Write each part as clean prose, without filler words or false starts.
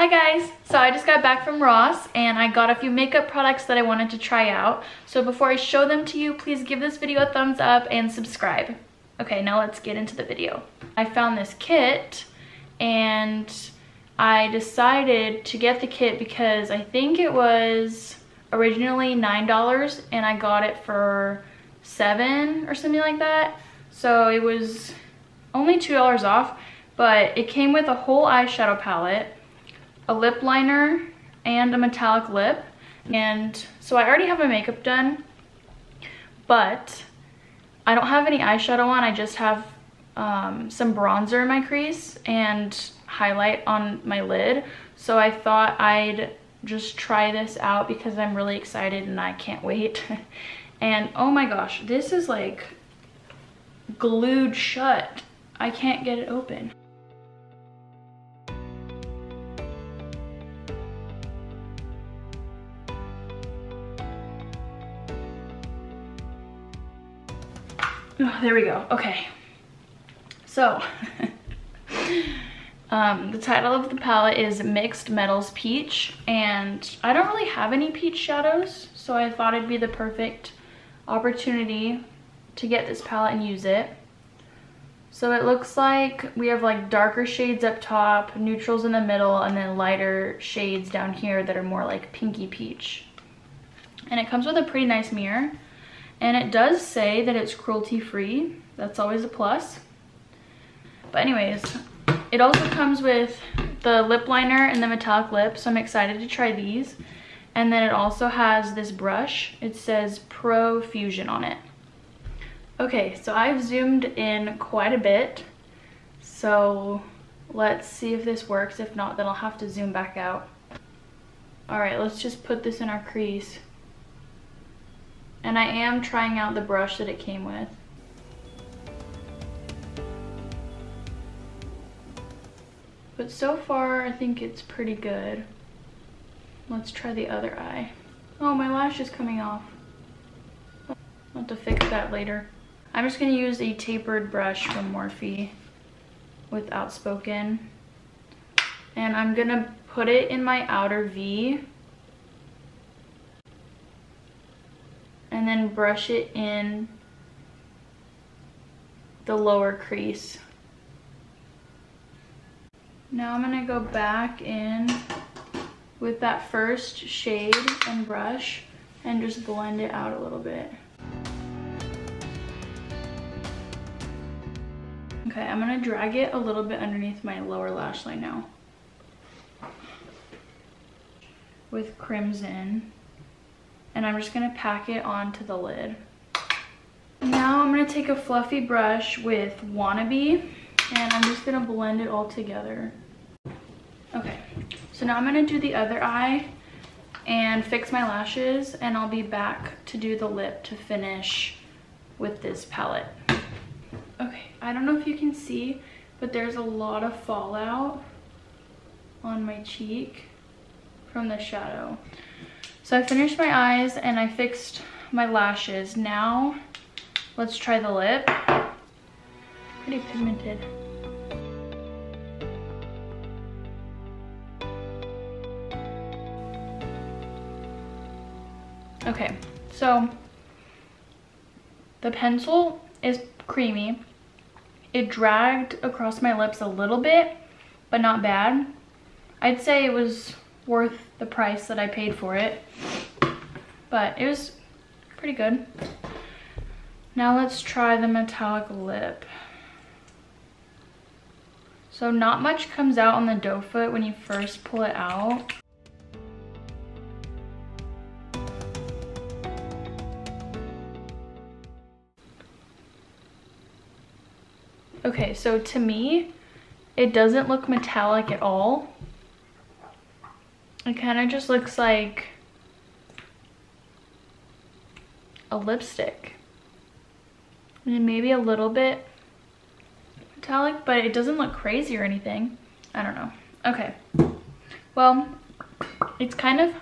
Hi guys! So I just got back from Ross and I got a few makeup products that I wanted to try out. So before I show them to you, please give this video a thumbs up and subscribe. Okay, now let's get into the video. I found this kit and I decided to get the kit because I think it was originally $9 and I got it for $7 or something like that. So it was only $2 off, but it came with a whole eyeshadow palette, a lip liner, and a metallic lip. And so I already have my makeup done, but I don't have any eyeshadow on. I just have some bronzer in my crease and highlight on my lid. So I thought I'd just try this out because I'm really excited and I can't wait. And oh my gosh, this is like glued shut. I can't get it open. Oh, there we go. Okay. So, the title of the palette is Mixed Metals Peach, and I don't really have any peach shadows, so I thought it'd be the perfect opportunity to get this palette and use it. So it looks like we have like darker shades up top, neutrals in the middle, and then lighter shades down here that are more like pinky peach. And it comes with a pretty nice mirror. And it does say that it's cruelty free. That's always a plus. But anyways, it also comes with the lip liner and the metallic lip, so I'm excited to try these. And then it also has this brush. It says Pro Fusion on it. Okay, so I've zoomed in quite a bit. So let's see if this works. If not, then I'll have to zoom back out. All right, let's just put this in our crease. And I am trying out the brush that it came with. But so far, I think it's pretty good. Let's try the other eye. Oh, my lash is coming off. I'll have to fix that later. I'm just gonna use a tapered brush from Morphe with Outspoken. And I'm gonna put it in my outer V. And then brush it in the lower crease. Now I'm gonna go back in with that first shade and brush and just blend it out a little bit. Okay, I'm gonna drag it a little bit underneath my lower lash line now with Crimson. And I'm just gonna pack it onto the lid. Now I'm gonna take a fluffy brush with Wannabe and I'm just gonna blend it all together. Okay, so now I'm gonna do the other eye and fix my lashes, and I'll be back to do the lip to finish with this palette. Okay, I don't know if you can see, but there's a lot of fallout on my cheek from the shadow. So I finished my eyes and I fixed my lashes. Now let's try the lip. Pretty pigmented. Okay, so the pencil is creamy. It dragged across my lips a little bit, but not bad. I'd say it was worth the price that I paid for it, but it was pretty good. Now let's try the metallic lip. So not much comes out on the doe foot when you first pull it out. Okay, so to me, it doesn't look metallic at all. It kind of just looks like a lipstick. And maybe a little bit metallic, but it doesn't look crazy or anything. I don't know. Okay. Well, it's kind of,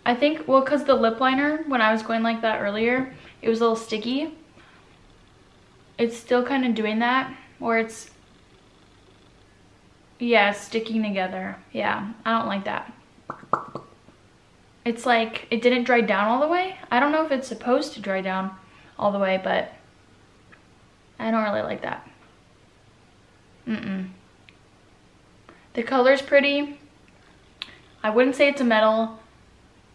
I think, well, because the lip liner, when I was going like that earlier, it was a little sticky. It's still kind of doing that, or it's Yeah, sticking together. Yeah, I don't like that. It's like it didn't dry down all the way. I don't know if it's supposed to dry down all the way, but I don't really like that. The color's pretty. I wouldn't say it's a metal,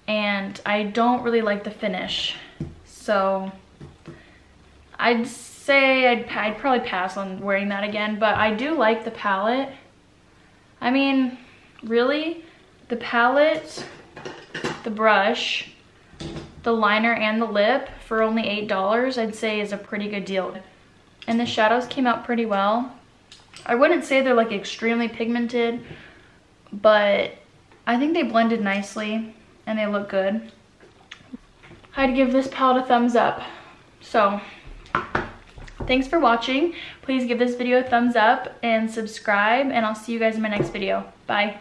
and I don't really like the finish. So I'd say I'd probably pass on wearing that again, but I do like the palette. I mean, really, the palette, the brush, the liner, and the lip for only $8, I'd say is a pretty good deal. And the shadows came out pretty well. I wouldn't say they're like extremely pigmented, but I think they blended nicely and they look good. I'd give this palette a thumbs up. So thanks for watching. Please give this video a thumbs up and subscribe, and I'll see you guys in my next video. Bye.